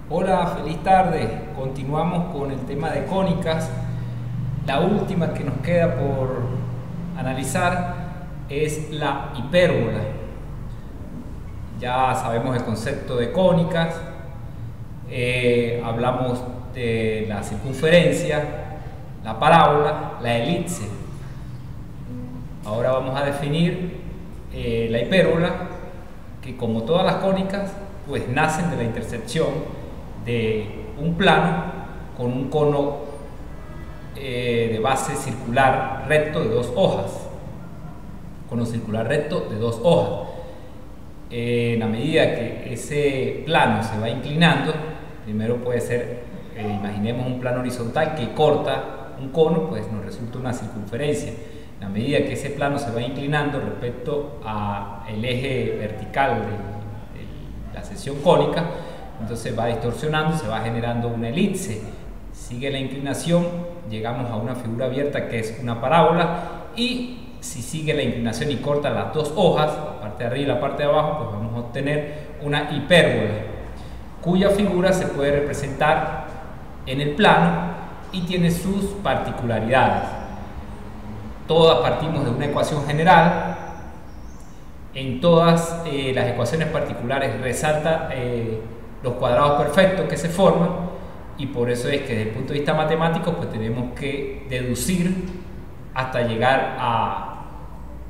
Hola, feliz tarde. Continuamos con el tema de cónicas. La última que nos queda por analizar es la hipérbola. Ya sabemos el concepto de cónicas, hablamos de la circunferencia, la parábola, la elipse. Ahora vamos a definir la hipérbola, que como todas las cónicas, pues nacen de la intersección de un plano con un cono de base circular recto de dos hojas. Cono circular recto de dos hojas. En la medida que ese plano se va inclinando, primero puede ser, imaginemos un plano horizontal que corta un cono, pues nos resulta una circunferencia. En la medida que ese plano se va inclinando respecto al eje vertical de la sección cónica, entonces va distorsionando, se va generando una elipse. Sigue la inclinación, llegamos a una figura abierta que es una parábola, y si sigue la inclinación y corta las dos hojas, la parte de arriba y la parte de abajo, pues vamos a obtener una hipérbola, cuya figura se puede representar en el plano y tiene sus particularidades. Todas partimos de una ecuación general. En todas las ecuaciones particulares resalta los cuadrados perfectos que se forman, y por eso es que desde el punto de vista matemático pues tenemos que deducir hasta llegar a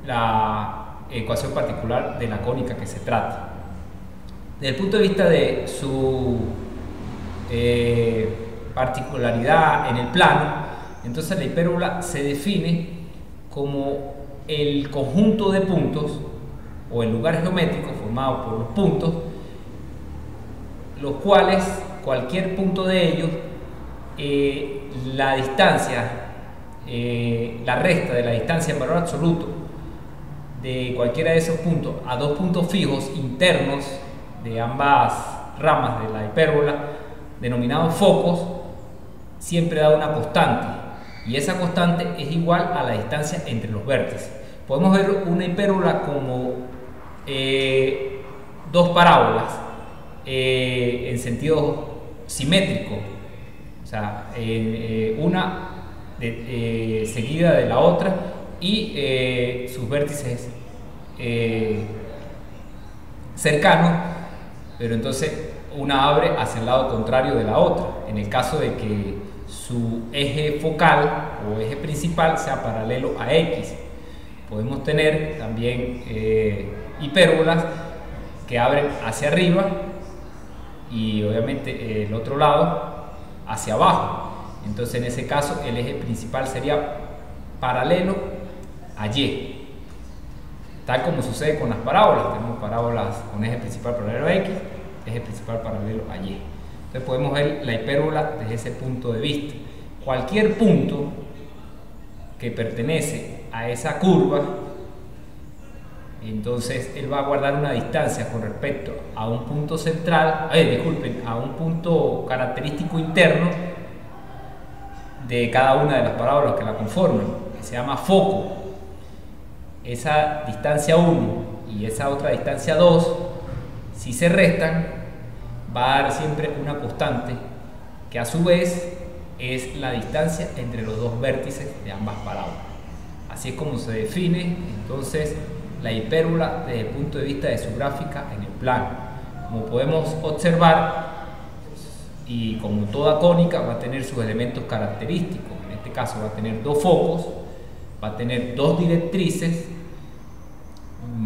la ecuación particular de la cónica que se trata. Desde el punto de vista de su particularidad en el plano, entonces la hipérbola se define como el conjunto de puntos o el lugar geométrico formado por los puntos, los cuales cualquier punto de ellos, la distancia, la resta de la distancia en valor absoluto de cualquiera de esos puntos a dos puntos fijos internos de ambas ramas de la hipérbola, denominados focos, siempre da una constante, y esa constante es igual a la distancia entre los vértices. Podemos ver una hipérbola como dos parábolas en sentido simétrico, o sea, una seguida de la otra, y sus vértices cercanos, pero entonces una abre hacia el lado contrario de la otra, en el caso de que su eje focal o eje principal sea paralelo a X. Podemos tener también hipérbolas que abren hacia arriba y obviamente el otro lado hacia abajo. Entonces en ese caso el eje principal sería paralelo a Y, tal como sucede con las parábolas. Tenemos parábolas con eje principal paralelo a X, eje principal paralelo a Y. Entonces podemos ver la hipérbola desde ese punto de vista. Cualquier punto que pertenece a esa curva, entonces él va a guardar una distancia con respecto a un punto central, a un punto característico interno de cada una de las parábolas que la conforman, que se llama foco. Esa distancia 1 y esa otra distancia 2, si se restan, va a dar siempre una constante que a su vez es la distancia entre los dos vértices de ambas parábolas. Así es como se define entonces la hipérbola desde el punto de vista de su gráfica en el plano. Como podemos observar, y como toda cónica va a tener sus elementos característicos, en este caso va a tener dos focos, va a tener dos directrices,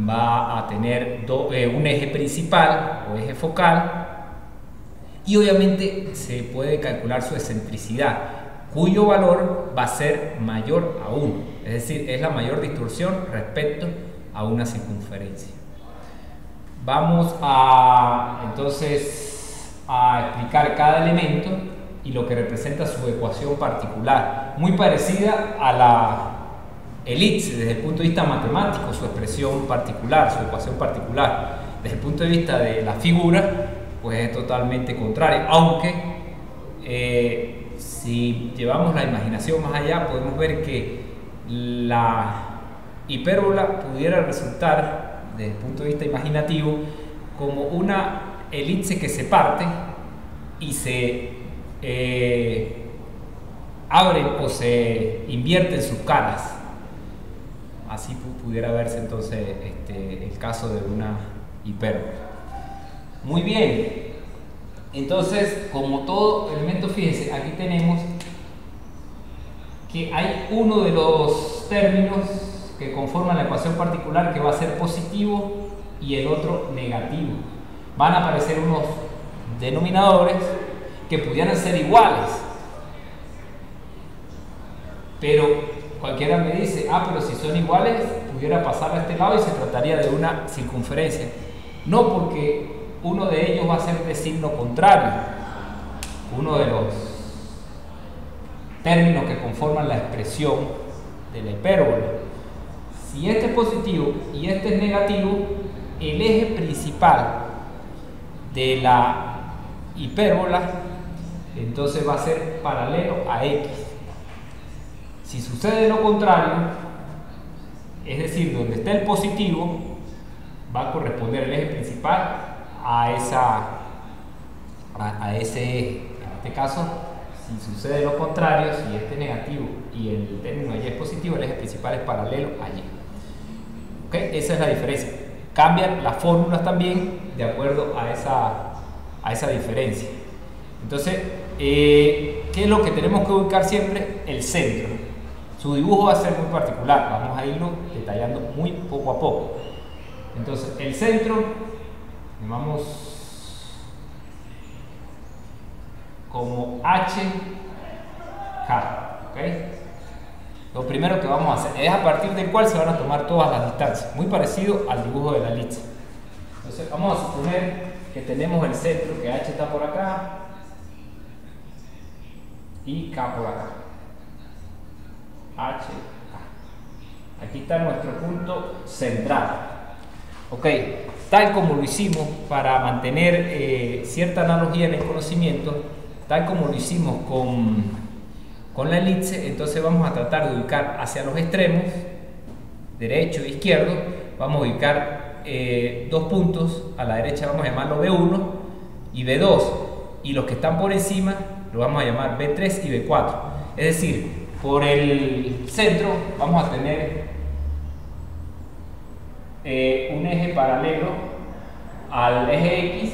va a tener un eje principal o eje focal, y obviamente se puede calcular su excentricidad, cuyo valor va a ser mayor a 1, es decir, es la mayor distorsión respecto a una circunferencia. Vamos entonces a explicar cada elemento y lo que representa su ecuación particular, muy parecida a la elipse desde el punto de vista matemático, su expresión particular, su ecuación particular. Desde el punto de vista de la figura, pues es totalmente contrario, aunque si llevamos la imaginación más allá, podemos ver que la hipérbola pudiera resultar, desde el punto de vista imaginativo, como una elipse que se parte y se abren o se invierten sus caras. Así pudiera verse entonces el caso de una hipérbola. Muy bien, entonces como todo elemento, fíjense, aquí tenemos que hay uno de los términos que conforman la ecuación particular que va a ser positivo y el otro negativo. Van a aparecer unos denominadores que pudieran ser iguales, pero cualquiera me dice, pero si son iguales pudiera pasar a este lado y se trataría de una circunferencia. No, porque uno de ellos va a ser de signo contrario, uno de los términos que conforman la expresión de la hipérbola. Si este es positivo y este es negativo, el eje principal de la hipérbola entonces va a ser paralelo a X. Si sucede lo contrario, es decir, donde está el positivo, va a corresponder el eje principal a ese eje. En este caso, si sucede lo contrario, si este es negativo y el término Y es positivo, el eje principal es paralelo a Y. ¿Okay? Esa es la diferencia. Cambian las fórmulas también de acuerdo a esa diferencia. Entonces, ¿qué es lo que tenemos que ubicar siempre? El centro. Su dibujo va a ser muy particular, vamos a irlo detallando muy poco a poco. Entonces, el centro, llamamos como HK, ¿okay? Lo primero que vamos a hacer es a partir del cual se van a tomar todas las distancias, muy parecido al dibujo de la elipse. Entonces, vamos a suponer que tenemos el centro, que H está por acá y K por acá. H, K. Aquí está nuestro punto central. Ok, tal como lo hicimos para mantener cierta analogía en el conocimiento, tal como lo hicimos con la elipse, entonces vamos a tratar de ubicar hacia los extremos, derecho e izquierdo, vamos a ubicar dos puntos, a la derecha vamos a llamarlo B1 y B2, y los que están por encima lo vamos a llamar B3 y B4. Es decir, por el centro vamos a tener un eje paralelo al eje X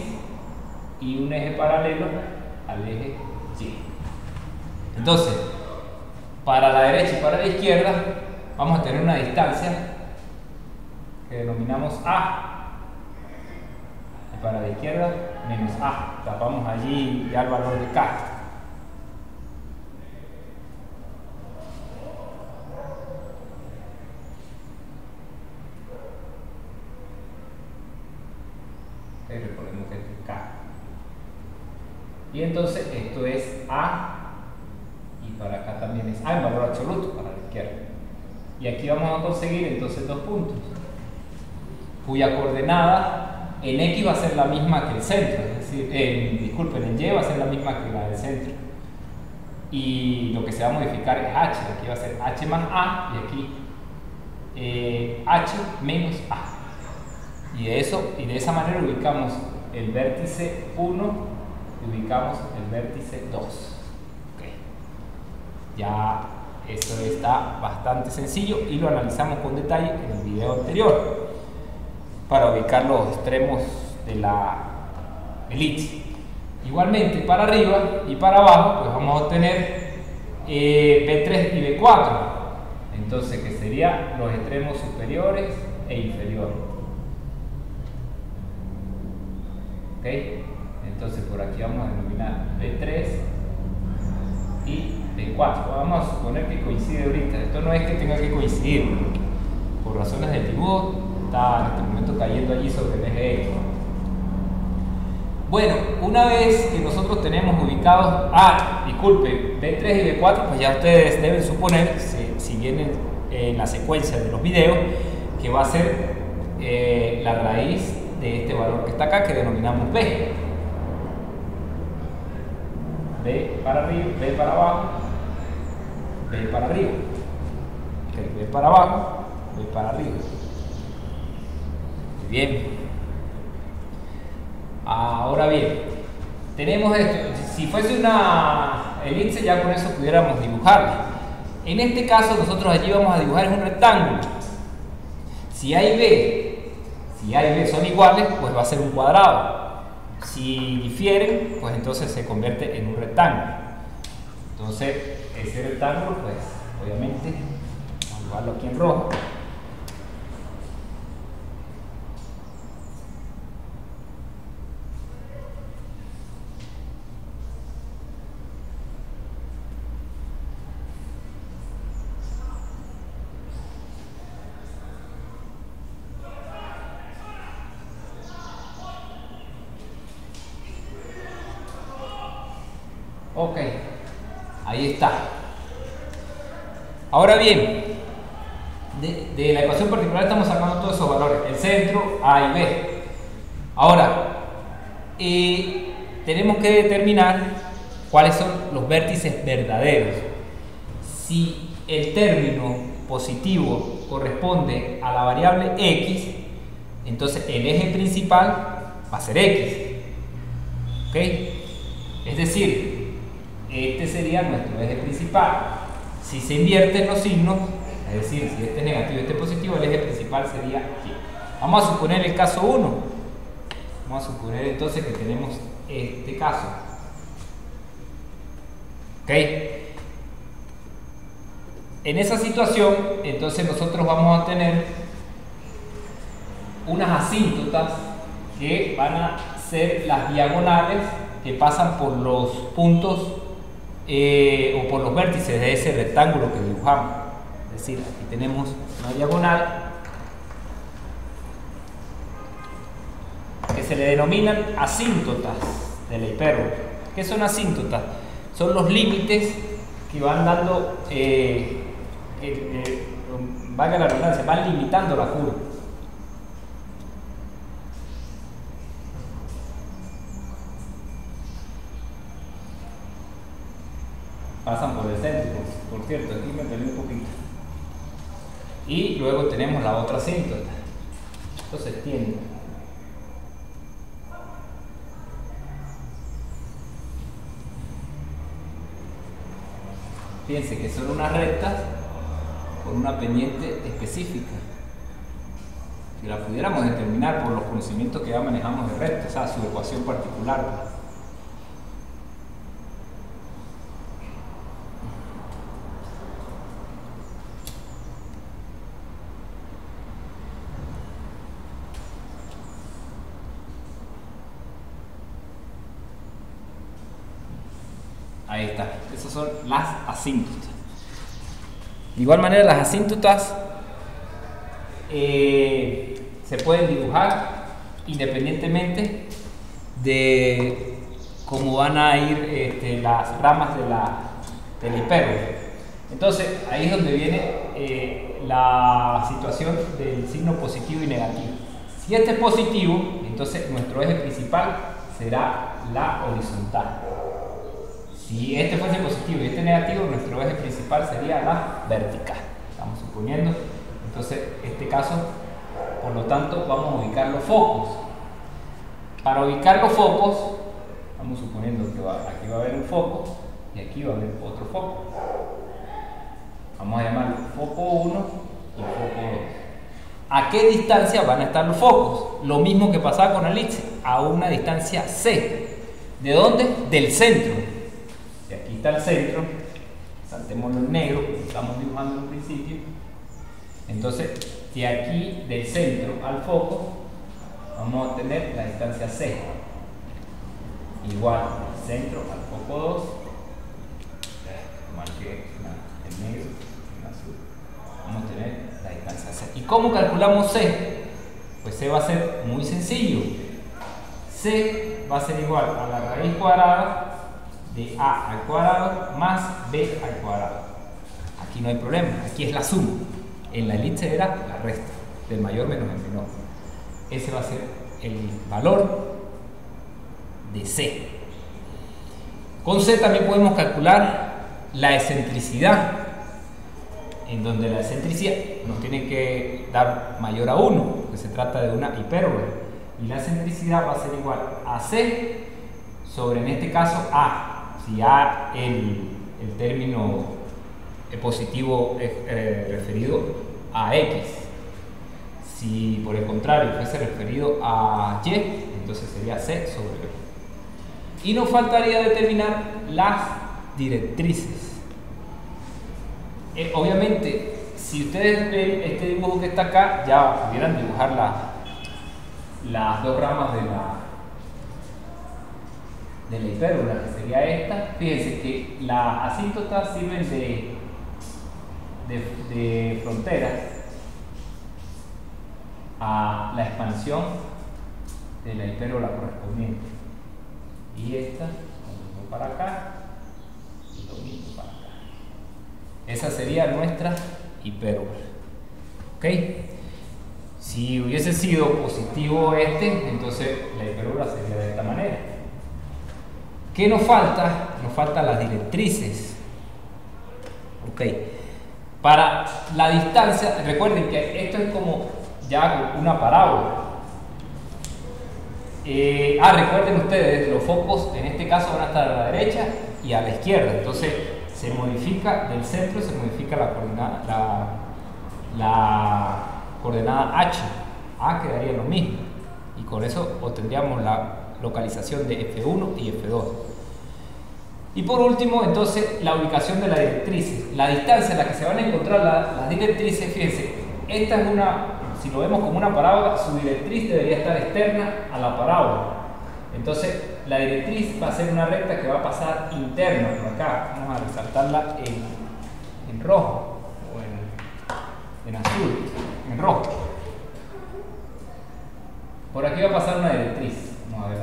y un eje paralelo al eje Y. Entonces, para la derecha y para la izquierda vamos a tener una distancia que denominamos A, y para la izquierda menos A. Tapamos allí ya el valor de K. Recordemos que esto es K. Y entonces esto es A, y para acá también es A en valor absoluto para la izquierda. Y aquí vamos a conseguir entonces dos puntos, cuya coordenada en X va a ser la misma que el centro, es decir, disculpen, en Y va a ser la misma que la del centro. Y lo que se va a modificar es H, aquí va a ser H más A y aquí H menos A. Y de esa manera ubicamos el vértice 1 y ubicamos el vértice 2. Okay. Ya eso está bastante sencillo y lo analizamos con detalle en el video anterior para ubicar los extremos de la elipse. Igualmente para arriba y para abajo pues vamos a obtener B3 y B4, entonces que serían los extremos superiores e inferiores. ¿Okay? Entonces por aquí vamos a denominar B3 y B4. Vamos a suponer que coincide ahorita. Esto no es que tenga que coincidir, por razones del dibujo está en este momento cayendo allí sobre el eje X. Bueno, una vez que nosotros tenemos ubicados B3 y B4, pues ya ustedes deben suponer, si vienen en la secuencia de los videos, que va a ser la raíz de este valor que está acá, que denominamos B. B para arriba, B para abajo, B para arriba. B para abajo, B para arriba. Muy bien. Ahora bien, tenemos esto. Si fuese una elipse, ya con eso pudiéramos dibujarla. En este caso, nosotros allí vamos a dibujar un rectángulo. Si A y B son iguales, pues va a ser un cuadrado. Si difieren, pues entonces se convierte en un rectángulo. Entonces, ese rectángulo, pues, obviamente, vamos a dibujarlo aquí en rojo. Ok, ahí está. Ahora bien, de la ecuación particular estamos sacando todos esos valores, el centro, A y B. Ahora, tenemos que determinar cuáles son los vértices verdaderos. Si el término positivo corresponde a la variable X, entonces el eje principal va a ser X. ¿Ok? Es decir, este sería nuestro eje principal. Si se invierten los signos, es decir, si este es negativo y este es positivo, el eje principal sería aquí. Vamos a suponer el caso 1. Vamos a suponer entonces que tenemos este caso. ¿Ok? En esa situación, entonces nosotros vamos a tener unas asíntotas que van a ser las diagonales que pasan por los puntos o por los vértices de ese rectángulo que dibujamos. Es decir, aquí tenemos una diagonal que se le denominan asíntotas de la hipérbola. ¿Qué son asíntotas? Son los límites que van dando, valga la redundancia, van limitando la curva. Pasan por el centro, por cierto, aquí me peleé un poquito. Y luego tenemos la otra asíntota. Esto se extiende. Fíjense que son unas rectas con una pendiente específica. Si la pudiéramos determinar por los conocimientos que ya manejamos de rectas, o sea, su ecuación particular. Ahí está, esas son las asíntotas. De igual manera, las asíntotas se pueden dibujar independientemente de cómo van a ir las ramas de la hipérbola. Entonces, ahí es donde viene la situación del signo positivo y negativo. Si este es positivo, entonces nuestro eje principal será la horizontal. Si este fuese positivo y este negativo, nuestro eje principal sería la vertical. Estamos suponiendo. Entonces, este caso, por lo tanto, vamos a ubicar los focos. Para ubicar los focos, estamos suponiendo que aquí va a haber un foco y aquí va a haber otro foco. Vamos a llamarlo foco 1 y foco 2. ¿A qué distancia van a estar los focos? Lo mismo que pasaba con la elipse, a una distancia C. ¿De dónde? Del centro. Y aquí está el centro, saltémoslo en negro, como estamos dibujando en un principio. Entonces, de aquí del centro al foco, vamos a tener la distancia C. Igual del centro al foco 2, marqué en negro, en azul, vamos a tener la distancia C. ¿Y cómo calculamos C? Pues C va a ser muy sencillo. C va a ser igual a la raíz cuadrada de A al cuadrado más B al cuadrado. Aquí no hay problema, aquí es la suma. En la elipse era la resta, del mayor menos el menor. Ese va a ser el valor de C. Con C también podemos calcular la excentricidad, en donde la excentricidad nos tiene que dar mayor a 1, porque se trata de una hipérbola. Y la excentricidad va a ser igual a C sobre, en este caso, A. Si A, el término positivo es referido a X. Si por el contrario fuese referido a Y, entonces sería C sobre B. Y nos faltaría determinar las directrices. Obviamente, si ustedes ven este dibujo que está acá, ya pudieran dibujar las dos ramas de la hipérbula, que sería esta. Fíjense que las asíntotas sirven de fronteras a la expansión de la hipérbula correspondiente. Y esta, lo mismo para acá, y lo mismo para acá. Esa sería nuestra hipérbula. ¿Ok? Si hubiese sido positivo entonces la hipérbula sería de esta manera. ¿Qué nos falta? Nos faltan las directrices. ¿Ok? Para la distancia, recuerden que esto es como ya una parábola. Recuerden ustedes, los focos en este caso van a estar a la derecha y a la izquierda. Entonces se modifica del centro, se modifica la coordenada H. A quedaría lo mismo. Y con eso obtendríamos la localización de F1 y F2. Y por último, entonces, la ubicación de las directrices. La distancia en la que se van a encontrar las directrices, fíjense, esta es si lo vemos como una parábola, su directriz debería estar externa a la parábola. Entonces, la directriz va a ser una recta que va a pasar interna por acá. Vamos a resaltarla en rojo o en azul, en rojo. Por aquí va a pasar una directriz. Vamos a ver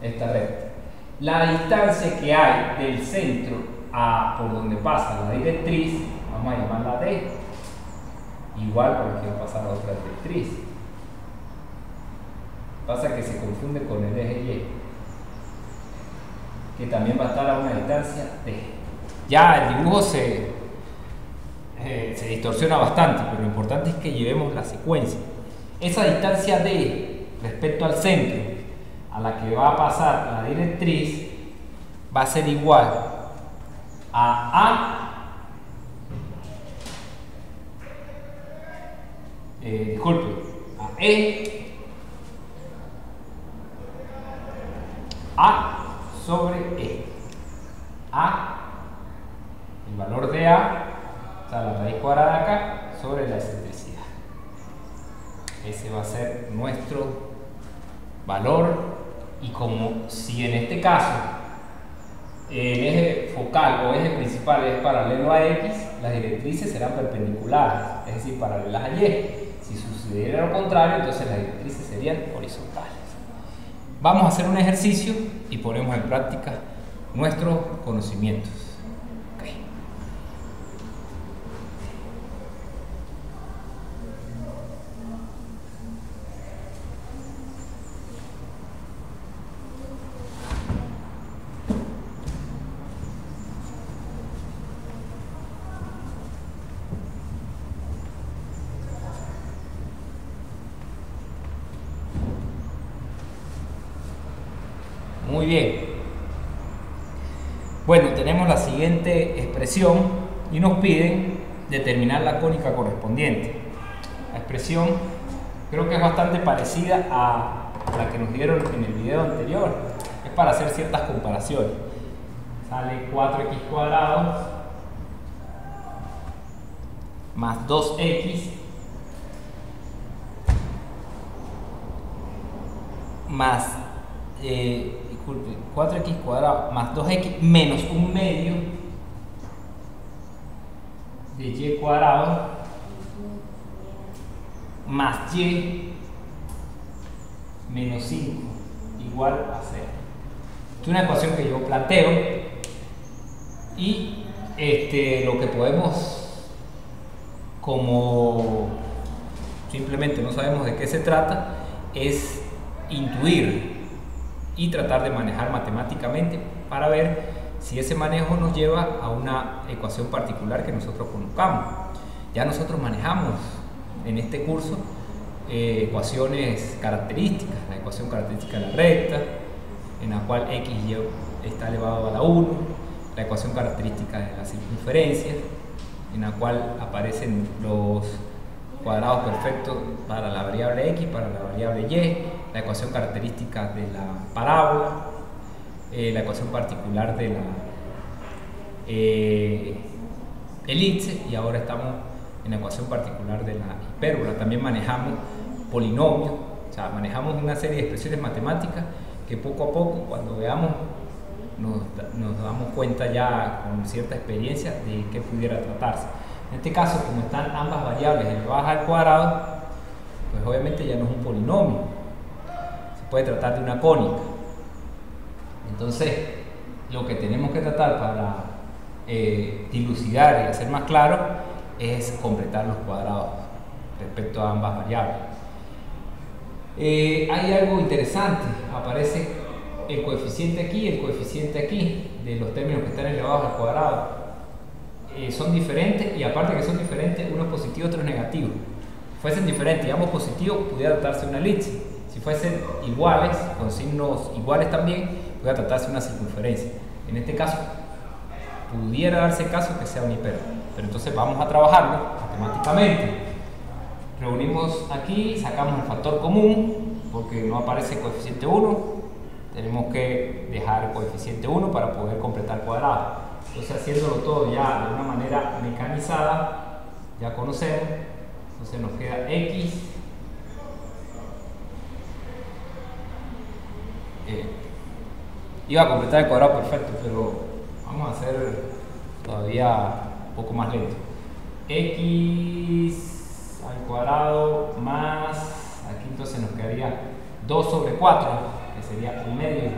esta recta. La distancia que hay del centro a por donde pasa la directriz, vamos a llamarla D. Igual por aquí va a pasar otra directriz. Pasa que se confunde con el eje Y, que también va a estar a una distancia D. Ya el dibujo se distorsiona bastante, pero lo importante es que llevemos la secuencia. Esa distancia D respecto al centro a la que va a pasar la directriz va a ser igual a a E A sobre E. A, el valor de A, o sea, la raíz cuadrada de acá, sobre la excentricidad. Ese va a ser nuestro valor. Y como si en este caso el eje focal o eje principal es paralelo a X, las directrices serán perpendiculares, es decir, paralelas a Y. Si sucediera lo contrario, entonces las directrices serían horizontales. Vamos a hacer un ejercicio y ponemos en práctica nuestros conocimientos. Okay. Muy bien. Bueno, tenemos la siguiente expresión y nos piden determinar la cónica correspondiente. La expresión creo que es bastante parecida a la que nos dieron en el video anterior. Es para hacer ciertas comparaciones. Sale 4x cuadrado más 2x más 4x cuadrado más 2x menos un medio de y cuadrado más y menos 5 igual a 0. Es una ecuación que yo planteo y lo que podemos, como simplemente no sabemos de qué se trata, es intuir y tratar de manejar matemáticamente para ver si ese manejo nos lleva a una ecuación particular que nosotros conozcamos. Ya nosotros manejamos en este curso ecuaciones características, la ecuación característica de la recta, en la cual x y está elevado a la 1, la ecuación característica de la circunferencia, en la cual aparecen los cuadrados perfectos para la variable x, para la variable y, la ecuación característica de la parábola, la ecuación particular de la elipse, y ahora estamos en la ecuación particular de la hipérbola. También manejamos polinomios, o sea, manejamos una serie de expresiones matemáticas que poco a poco, cuando veamos, nos damos cuenta ya con cierta experiencia de qué pudiera tratarse. En este caso, como están ambas variables elevadas al cuadrado, pues obviamente ya no es un polinomio, se puede tratar de una cónica. Entonces, lo que tenemos que tratar para dilucidar y hacer más claro es completar los cuadrados respecto a ambas variables. Hay algo interesante, aparece el coeficiente aquí y el coeficiente aquí de los términos que están elevados al cuadrado. Son diferentes, y aparte que son diferentes, uno es positivo, otro es negativo. Si fuesen diferentes y ambos positivos, pudiera tratarse de una elipse. Si fuesen iguales, con signos iguales también, pudiera tratarse de una circunferencia. En este caso, pudiera darse caso que sea una hipérbola. Pero entonces vamos a trabajarlo matemáticamente. Reunimos aquí, sacamos el factor común, porque no aparece coeficiente 1. Tenemos que dejar coeficiente 1 para poder completar cuadrado. Entonces, haciéndolo todo ya de una manera mecanizada, ya conocemos. Entonces nos queda x iba a completar el cuadrado perfecto, pero vamos a hacer todavía un poco más lento. X al cuadrado más, aquí entonces nos quedaría 2 sobre 4, que sería 1 medio.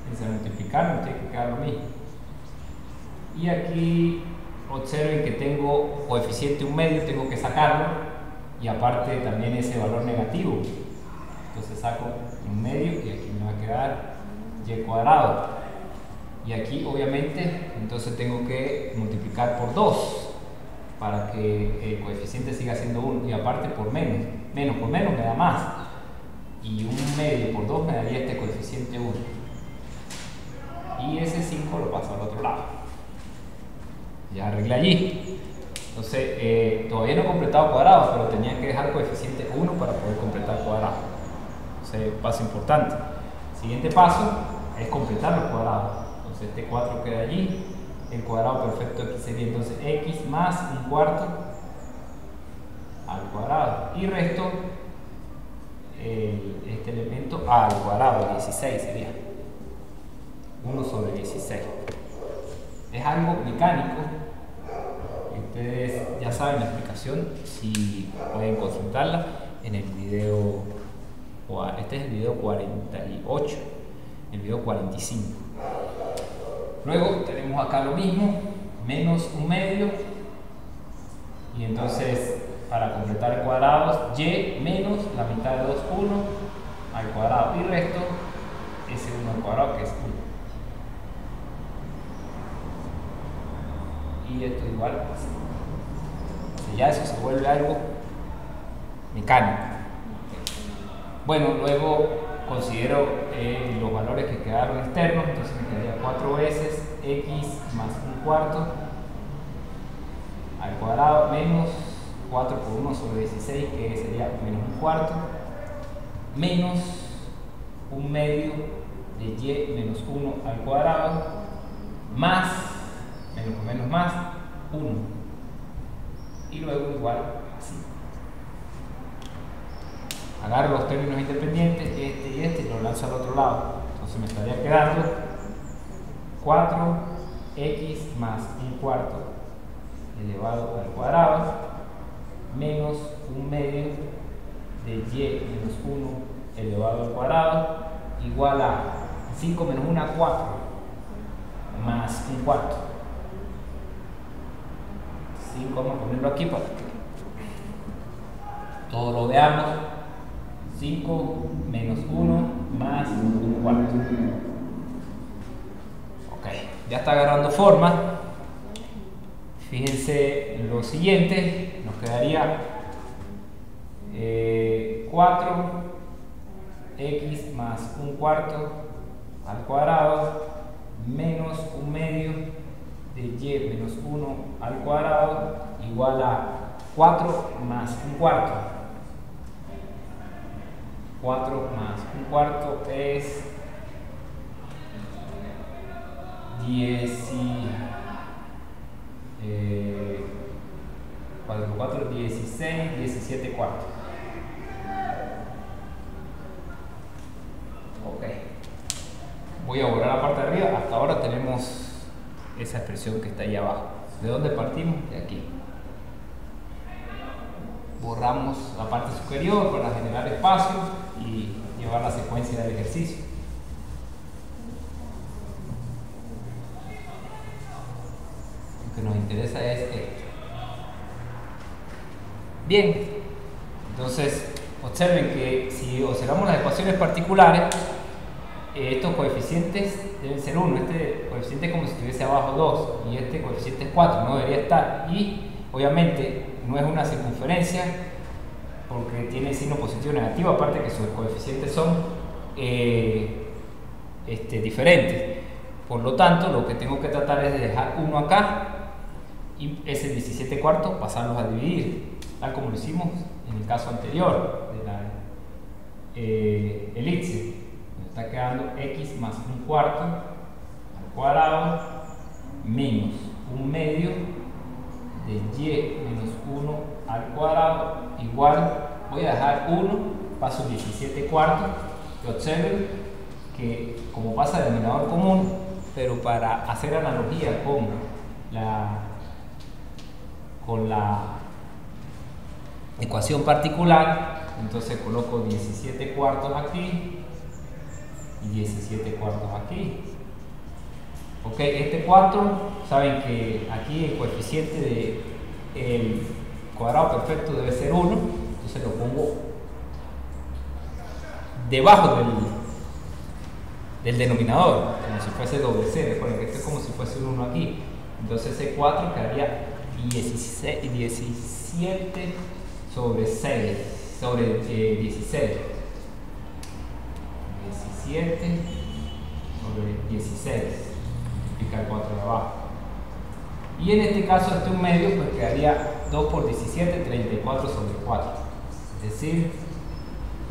Entonces, multiplicar nos tiene que quedar lo mismo. Y aquí observen que tengo coeficiente 1 medio, tengo que sacarlo, y aparte también ese valor negativo. Entonces saco 1 medio y aquí me va a quedar y cuadrado. Y aquí obviamente entonces tengo que multiplicar por 2 para que el coeficiente siga siendo 1, y aparte por menos. Menos por menos me da más. Y 1 medio por 2 me daría este coeficiente 1. Y ese 5 lo paso al otro lado. Ya arreglé allí. Entonces, todavía no he completado cuadrado, pero tenía que dejar coeficiente 1 para poder completar cuadrado. Entonces, paso importante. Siguiente paso es completar los cuadrados. Entonces, este 4 queda allí. El cuadrado perfecto aquí sería entonces x más 1/4 al cuadrado. Y resto este elemento al cuadrado, 16 sería. 1 sobre 16. Es algo mecánico. Ustedes ya saben la explicación, si pueden consultarla en el video. Este es el video 48, el video 45. Luego tenemos acá lo mismo, menos 1 medio, y entonces para completar el cuadrado, y menos la mitad de 2, 1 al cuadrado, y resto ese 1 al cuadrado, que es 1. Y esto igual, pues, ya eso se vuelve algo mecánico. Bueno, luego considero los valores que quedaron externos, entonces me quedaría 4 veces x más 1/4 al cuadrado menos 4 por 1 sobre 16, que sería menos 1/4, menos 1 medio de y menos 1 al cuadrado, más, menos por menos más, 1. Y luego igual así. Agarro los términos independientes, este y este, y los lanzo al otro lado. Entonces me estaría quedando 4x más 1/4 elevado al cuadrado menos 1 medio de y menos 1 elevado al cuadrado igual a 5 menos 1, 4 más 1/4. 5, vamos a ponerlo aquí para que todo lo veamos. 5 menos 1 más 1/4. Ok, ya está agarrando forma. Fíjense lo siguiente, nos quedaría 4x más un cuarto al cuadrado menos un medio de y menos 1 al cuadrado igual a 4 más un cuarto. 4 más un cuarto es 4 por 4, 16, 17 cuartos. Ok. Voy a borrar la parte de arriba. Hasta ahora tenemos esa expresión que está ahí abajo. ¿De dónde partimos? De aquí. Borramos la parte superior para generar espacio y llevar la secuencia del ejercicio. Lo que nos interesa es esto. Bien, entonces observen que si observamos las ecuaciones particulares, estos coeficientes deben ser 1. Este coeficiente es como si estuviese abajo 2 y este coeficiente es 4, no debería estar. Y obviamente no es una circunferencia porque tiene signo positivo o negativo, aparte que sus coeficientes son diferentes. Por lo tanto, lo que tengo que tratar es de dejar 1 acá y ese 17 cuartos pasarlos a dividir, tal como lo hicimos en el caso anterior de la elipse. Me está quedando x más un cuarto al cuadrado menos un medio de y menos 1 al cuadrado igual, voy a dejar 1, paso 17 cuartos, y observen que como pasa de denominador común, pero para hacer analogía con la ecuación particular, entonces coloco 17 cuartos aquí y 17 cuartos aquí. Ok, este 4, saben que aquí el coeficiente del cuadrado perfecto debe ser 1, entonces lo pongo debajo del denominador, como si fuese doble C. Recuerden que esto es como si fuese un 1 aquí, entonces ese 4 quedaría 17 sobre 6, sobre 16. 17 sobre 16. Multiplicar el 4 de abajo. Y en este caso, este un medio, pues quedaría 2 por 17, 34 sobre 4. Es decir,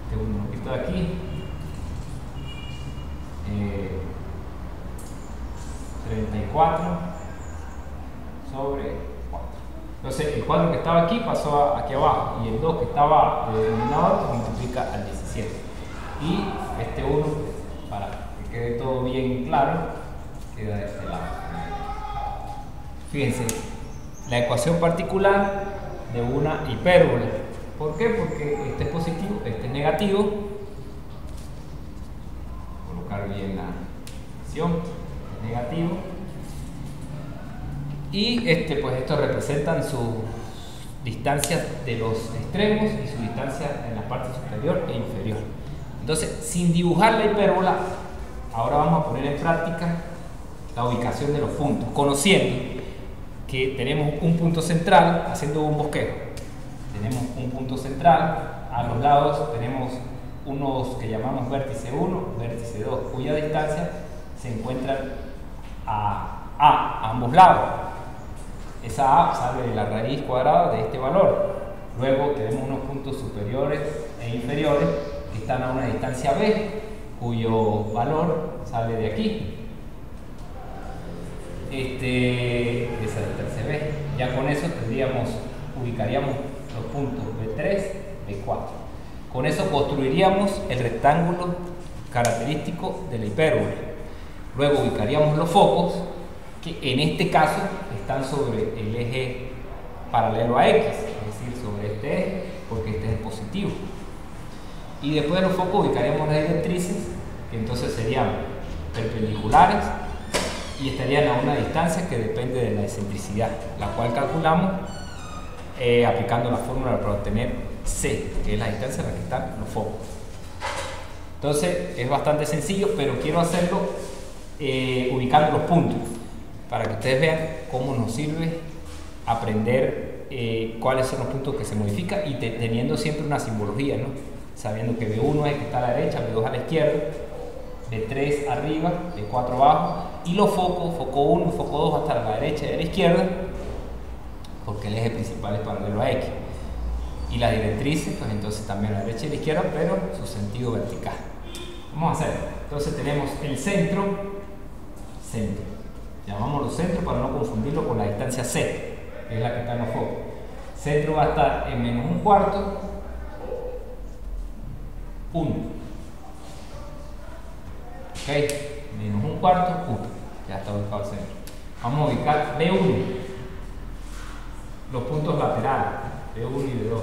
tengo un poquito de aquí. 34 sobre 4. Entonces el 4 que estaba aquí pasó aquí abajo y el 2 que estaba de denominador pues multiplica al 17. Y este 1, para que quede todo bien claro, queda de este lado. Fíjense, la ecuación particular de una hipérbola. ¿Por qué? Porque este es positivo, este es negativo. Colocar bien la ecuación, es negativo. Y pues estos representan sus distancias de los extremos y su distancia en la parte superior e inferior. Entonces, sin dibujar la hipérbola, ahora vamos a poner en práctica la ubicación de los puntos, conociendo que tenemos un punto central, haciendo un bosquejo. Tenemos un punto central, a los lados tenemos unos que llamamos vértice 1, vértice 2, cuya distancia se encuentran a ambos lados. Esa a sale de la raíz cuadrada de este valor. Luego tenemos unos puntos superiores e inferiores que están a una distancia b, cuyo valor sale de aquí. Esa distancia b. Ya con eso ubicaríamos los puntos B3, B4. Con eso construiríamos el rectángulo característico de la hipérbola. Luego ubicaríamos los focos, que en este caso están sobre el eje paralelo a X, es decir, sobre este eje, porque este es positivo. Y después de los focos ubicaríamos las directrices, que entonces serían perpendiculares y estarían a una distancia que depende de la excentricidad, la cual calculamos aplicando la fórmula para obtener C, que es la distancia en la que están los focos. Entonces es bastante sencillo, pero quiero hacerlo ubicando los puntos, para que ustedes vean cómo nos sirve aprender cuáles son los puntos que se modifican y teniendo siempre una simbología, ¿no? Sabiendo que B1 es el que está a la derecha, B2 a la izquierda, B3 arriba, B4 abajo, y los focos, foco 1 y foco 2 va a estar a la derecha y a la izquierda, porque el eje principal es paralelo a X. Y las directrices, pues entonces también a la derecha y a la izquierda, pero su sentido vertical. Vamos a hacer, entonces tenemos el centro, llamámoslo centro para no confundirlo con la distancia C, que es la que está en los focos. Centro va a estar en menos un cuarto, 1. Ok, menos un cuarto, 1. Ya está ubicado el centro. Vamos a ubicar B1, los puntos laterales, B1 y B2.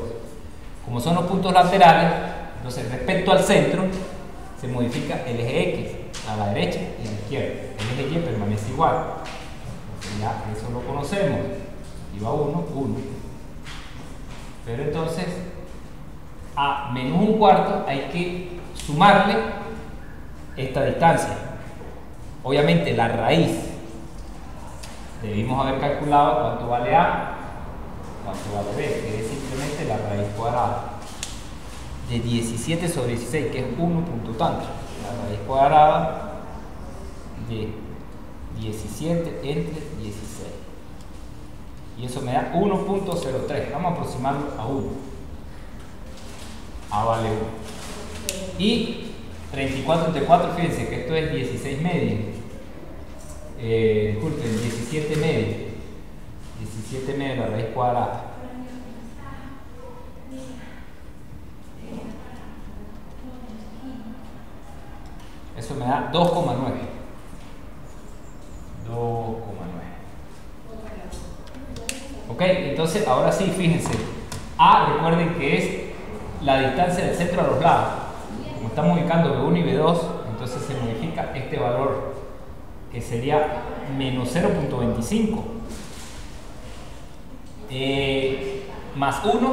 Como son los puntos laterales, entonces respecto al centro, se modifica el eje X a la derecha y a la izquierda. El eje Y permanece igual. Entonces ya eso lo conocemos. Y va 1, 1. Pero entonces, a menos un cuarto hay que sumarle esta distancia. Obviamente la raíz, debimos haber calculado cuánto vale A, cuánto vale B, que es simplemente la raíz cuadrada de 17 sobre 16, que es 1 punto tanto. La raíz cuadrada de 17 entre 16. Y eso me da 1.03. Vamos a aproximarlo a 1. A vale 1. Y 34 entre 4, fíjense que esto es 16 medio. Disculpen, 17 medio. 17 medio la raíz cuadrada. Eso me da 2,9. 2,9. Ok, entonces ahora sí, fíjense. A, recuerden que es la distancia del centro a los lados. Como estamos ubicando B1 y B2, entonces se modifica este valor, que sería menos 0.25. Más 1,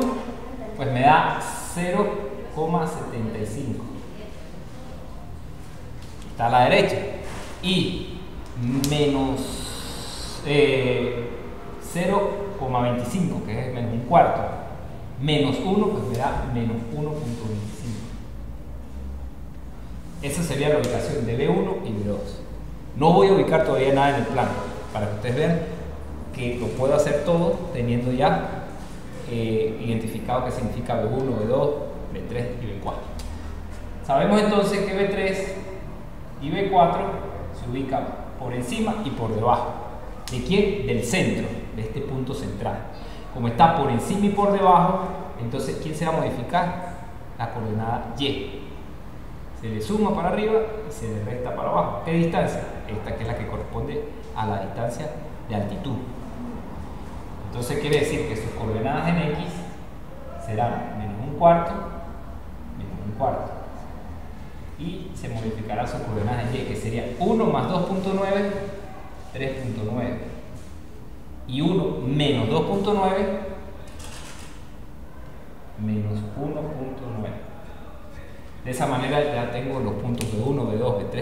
pues me da 0,75. Está a la derecha. Y menos 0,25, que es menos un cuarto, menos 1, pues me da menos 1.25. Esa sería la ubicación de B1 y B2. No voy a ubicar todavía nada en el plano, para que ustedes vean que lo puedo hacer todo teniendo ya identificado qué significa B1, B2, B3 y B4. Sabemos entonces que B3 y B4 se ubican por encima y por debajo. ¿De quién? Del centro, de este punto central. Como está por encima y por debajo, entonces ¿quién se va a modificar? La coordenada Y. Se le suma para arriba y se le resta para abajo. ¿Qué distancia? Esta, que es la que corresponde a la distancia de altitud. Entonces quiere decir que sus coordenadas en X serán menos un cuarto, y se modificará sus coordenadas en Y, que sería 1 más 2.9, 3.9, y 1 menos 2.9, menos 1.9. De esa manera ya tengo los puntos B1, B2, B3, B4.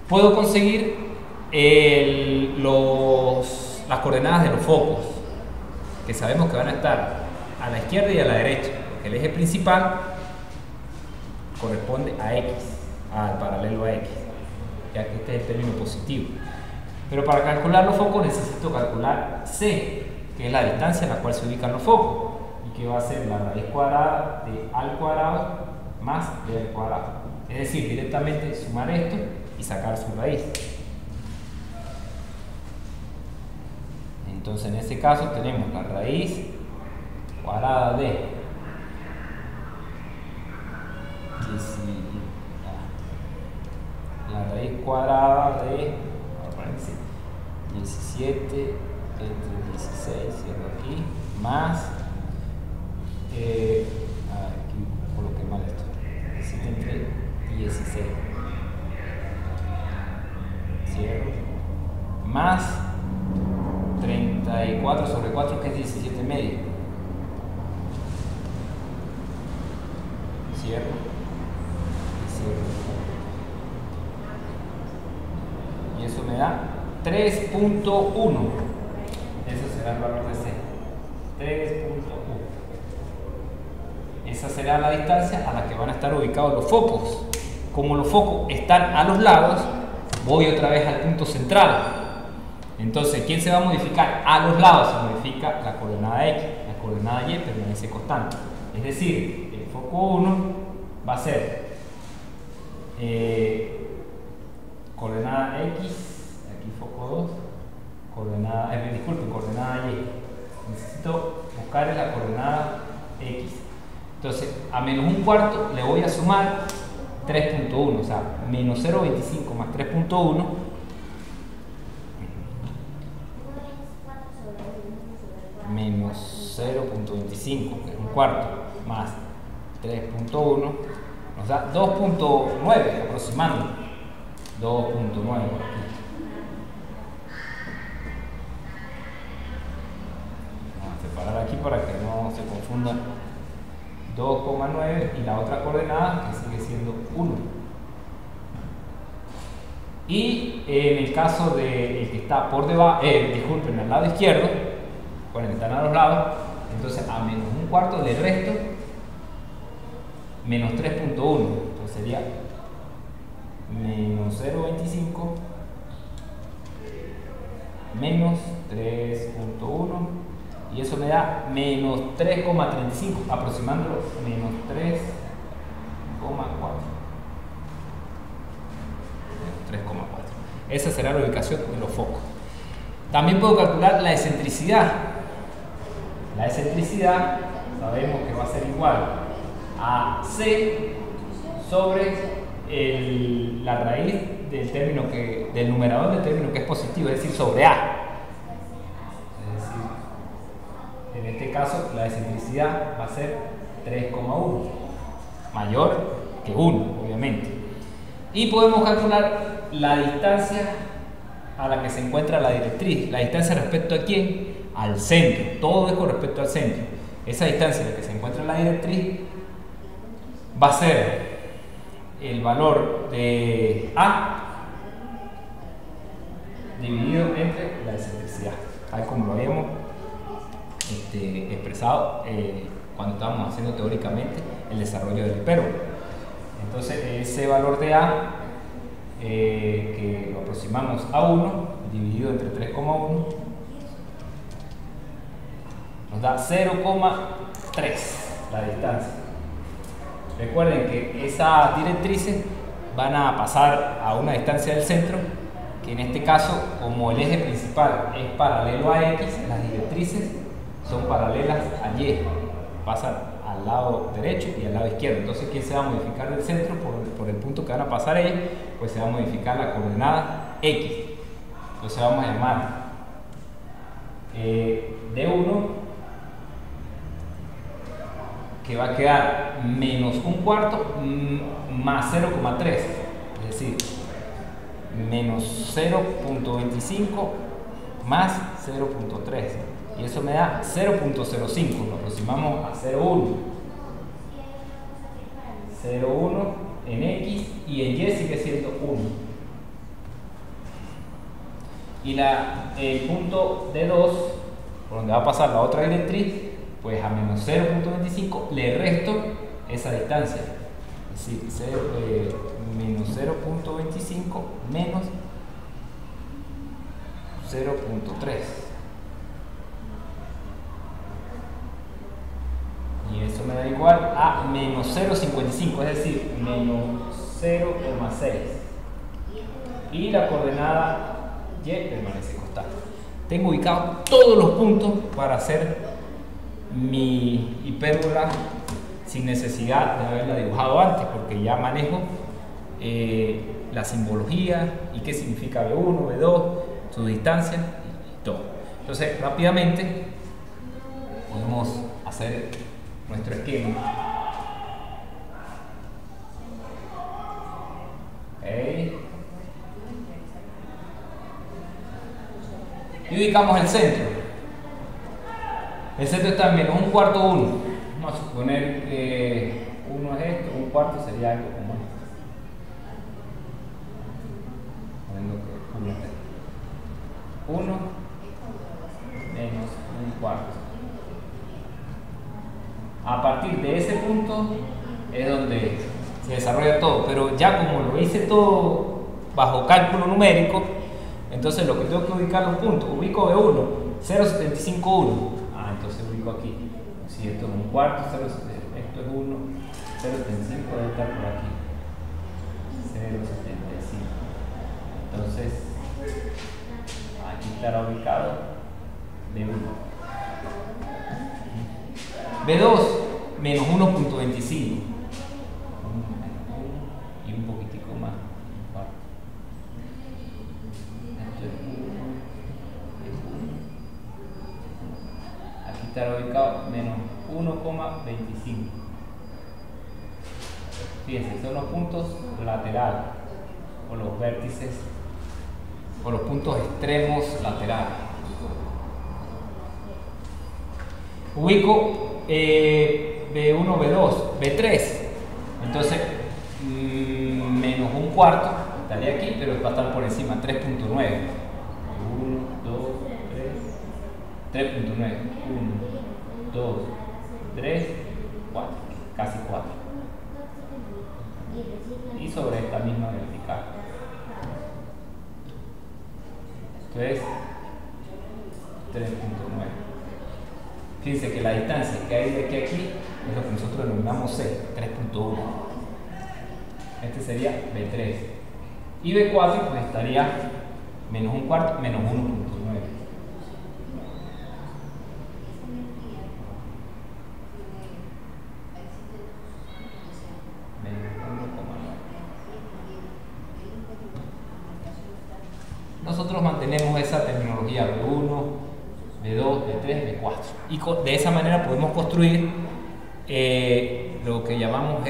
Puedo conseguir las coordenadas de los focos, que sabemos que van a estar a la izquierda y a la derecha, porque el eje principal corresponde a X, al paralelo a X, ya que este es el término positivo. Pero para calcular los focos necesito calcular C, que es la distancia en la cual se ubican los focos, y que va a ser la raíz cuadrada de A al cuadrado más B al cuadrado. Es decir, directamente sumar esto y sacar su raíz. Entonces en este caso tenemos la raíz cuadrada de la raíz cuadrada de 17 entre 16, cierro aquí, más aquí coloqué mal esto, 17 entre 16, cierro, más 34 sobre 4, que es 17 medio, cierro y cierro, y eso me da 3.1. Eso será el valor de C. 3.1. Esa será la distancia a la que van a estar ubicados los focos. Como los focos están a los lados, voy otra vez al punto central. Entonces, ¿quién se va a modificar? A los lados se modifica la coordenada X, la coordenada Y permanece constante. Es decir, el foco 1 va a ser coordenada X, aquí foco 2, coordenada Y. Necesito buscar la coordenada X. Entonces, a menos un cuarto le voy a sumar 3.1, o sea, menos 0.25 más 3.1 menos 0.25, que es un cuarto, más 3.1 nos da 2.9 aproximando. 2.9 Vamos a separar aquí para que no se confunda. 2,9 y la otra coordenada que sigue siendo 1. Y en el caso del que está por debajo, disculpen, al lado izquierdo, bueno, que están a los lados, entonces a menos un cuarto le resto menos 3.1, entonces sería menos 0.25 menos 3.1 y eso me da menos 3,35, aproximándolo menos 3,4. Esa será la ubicación de los focos. También puedo calcular la excentricidad. La excentricidad sabemos que va a ser igual a C sobre la raíz del numerador del término que es positivo, es decir, sobre A. En este caso, la excentricidad va a ser 3,1, mayor que 1, obviamente. Y podemos calcular la distancia a la que se encuentra la directriz. La distancia respecto a quién? Al centro. Todo es con respecto al centro. Esa distancia a la que se encuentra la directriz va a ser el valor de A dividido entre la excentricidad, tal como lo habíamos expresado cuando estábamos haciendo teóricamente el desarrollo del hipérbol. Entonces ese valor de A que lo aproximamos a 1 dividido entre 3,1 nos da 0,3 la distancia. Recuerden que esas directrices van a pasar a una distancia del centro, que en este caso, como el eje principal es paralelo a X, las directrices son paralelas a Y, pasan al lado derecho y al lado izquierdo. Entonces, ¿quién se va a modificar del centro por el punto que van a pasar ellos? Pues se va a modificar la coordenada X. Entonces vamos a llamar D1, que va a quedar menos un cuarto más 0,3, es decir, menos 0.25 más 0.3, y eso me da 0.05, lo aproximamos a 0.1. 0.1 en X y en Y sigue siendo 1. Y el punto D2, por donde va a pasar la otra directriz, pues a menos 0.25 le resto esa distancia, es decir, menos 0.25 menos 0.3, y eso me da igual a menos 0.55, es decir, menos 0,6, y la coordenada Y permanece constante. Tengo ubicados todos los puntos para hacer mi hipérbola sin necesidad de haberla dibujado antes, porque ya manejo la simbología y qué significa B1, B2, su distancia y todo. Entonces, rápidamente podemos hacer nuestro esquema. Y ubicamos el centro. El centro está en menos un cuarto 1. Vamos a suponer que 1 es esto, un cuarto sería algo como esto. Poniendo que 1 es esto. 1 menos pero ya como lo hice todo bajo cálculo numérico, entonces lo que tengo que ubicar los puntos, ubico B1, 0,751. Entonces ubico aquí. Si esto es un cuarto, esto es 1, 0,75 debe estar por aquí. 0,75. Entonces, aquí estará ubicado B1. B2, menos 1,25. Y un poquitico más. Esto es 1. Aquí estará ubicado menos 1,25. Fíjense, son los puntos laterales o los vértices o los puntos extremos laterales. Ubico B1, B2, B3. Entonces, menos un cuarto estaría aquí, pero va a estar por encima, 3,9. 1, 2, 3, 3,9. 1, 2, 3, 4, casi 4. Y sobre esta misma vertical. Entonces, 3,9. Fíjense que la distancia que hay de aquí a aquí es lo que nosotros denominamos C, 3,1. Este sería B3. Y B4 pues estaría menos un cuarto, menos 1,9. Nosotros mantenemos esa terminología B1, B2, B3, B4 y de esa manera podemos construir lo que llamamos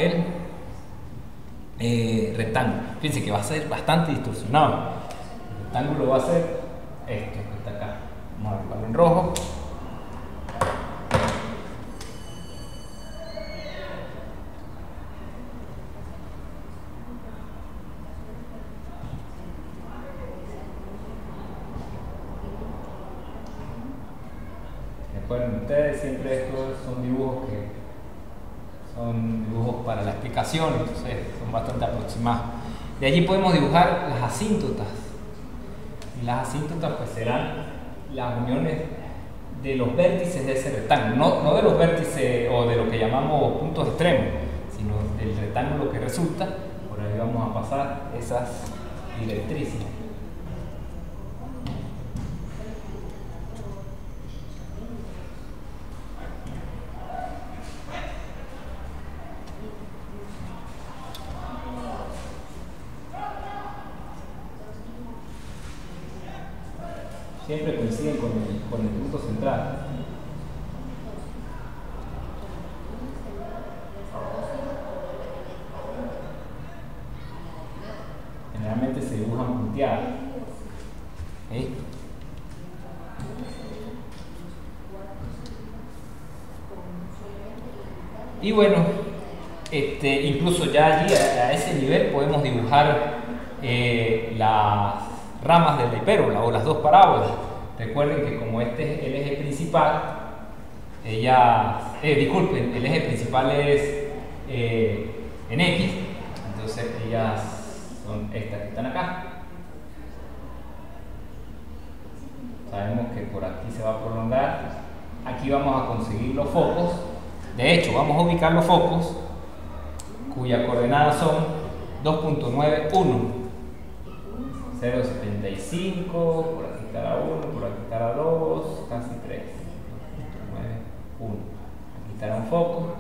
el rectángulo. Fíjense que va a ser bastante distorsionado. El rectángulo va a ser esto que está acá. Vamos a marcarlo en rojo. Recuerden ustedes, siempre estos son dibujos para la explicación, entonces son bastante aproximados. De allí podemos dibujar las asíntotas. Y las asíntotas pues serán las uniones de los vértices de ese rectángulo, no de los vértices o de lo que llamamos puntos extremos, sino del rectángulo que resulta. Por ahí vamos a pasar esas directrices. Siempre coinciden con el punto central. Generalmente se dibujan punteadas. ¿Sí? Y bueno, incluso ya allí a ese nivel podemos dibujar las ramas de la hipérbula o las dos parábolas. Recuerden que como este es el eje principal, disculpen, el eje principal es en X, entonces ellas son estas que están acá. Sabemos que por aquí se va a prolongar. Aquí vamos a conseguir los focos. De hecho, vamos a ubicar los focos cuyas coordenadas son 2,91. 0,75, por aquí estará 1, por aquí estará 2, casi 3. 2,9, 1. Aquí estará un foco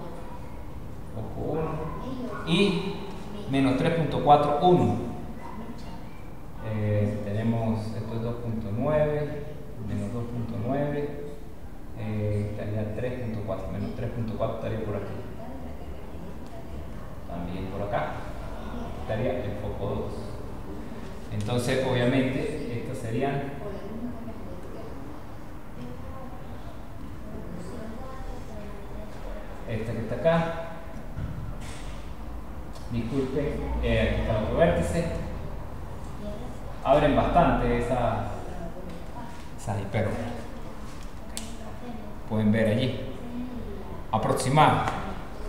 1 y menos 3,41. Tenemos, esto es 2,9, menos 2,9, estaría 3,4, menos 3,4 estaría por aquí. También por acá estaría el foco 2. Entonces, obviamente, estas serían esta que está acá. Disculpen, aquí está el otro vértice. Abren bastante esas hipérbolas. Pueden ver allí. Aproximar.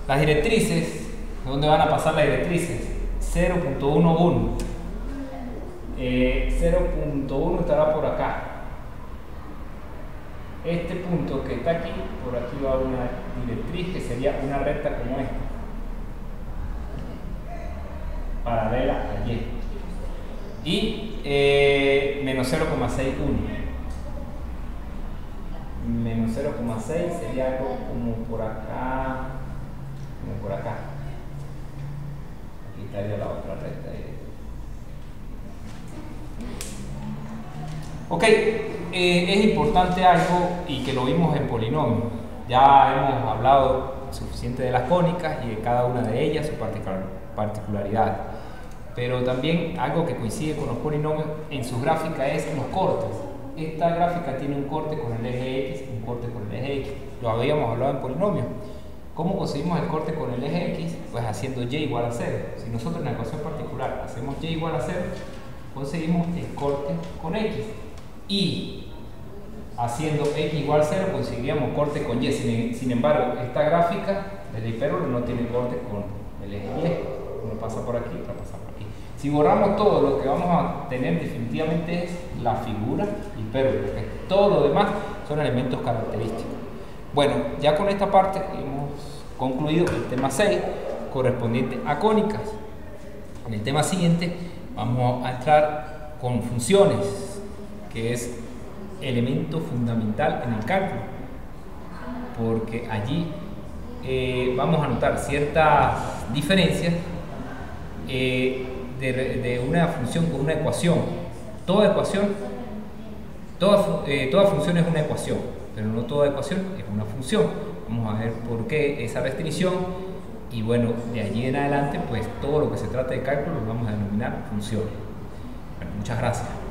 Las directrices, ¿dónde van a pasar las directrices? 0.11. 0.1 estará por acá. Este punto que está aquí, por aquí va una directriz que sería una recta como esta, paralela a Y. Y menos 0,61. Menos 0,6 sería algo como por acá, como por acá. Aquí estaría la otra recta. Ok, es importante algo y que lo vimos en polinomio. Ya hemos hablado suficiente de las cónicas y de cada una de ellas, su particularidad. Pero también algo que coincide con los polinomios en su gráfica es los cortes. Esta gráfica tiene un corte con el eje X, un corte con el eje X. Lo habíamos hablado en polinomio. ¿Cómo conseguimos el corte con el eje X? Pues haciendo Y igual a 0. Si nosotros en la ecuación particular hacemos Y igual a 0, conseguimos el corte con X. Y haciendo X igual a 0 conseguiríamos corte con Y. Sin embargo, esta gráfica de la hipérbole no tiene corte con el eje Y. Uno pasa por aquí, otro pasa por aquí. Si borramos todo, lo que vamos a tener definitivamente es la figura hipérbole. Todo lo demás son elementos característicos. Bueno, ya con esta parte hemos concluido el tema 6 correspondiente a cónicas. En el tema siguiente vamos a entrar con funciones, que es elemento fundamental en el cálculo, porque allí vamos a notar ciertas diferencias de una función con una ecuación. Toda función es una ecuación, pero no toda ecuación es una función. Vamos a ver por qué esa restricción, y bueno, de allí en adelante pues todo lo que se trate de cálculo lo vamos a denominar funciones. Bueno, muchas gracias.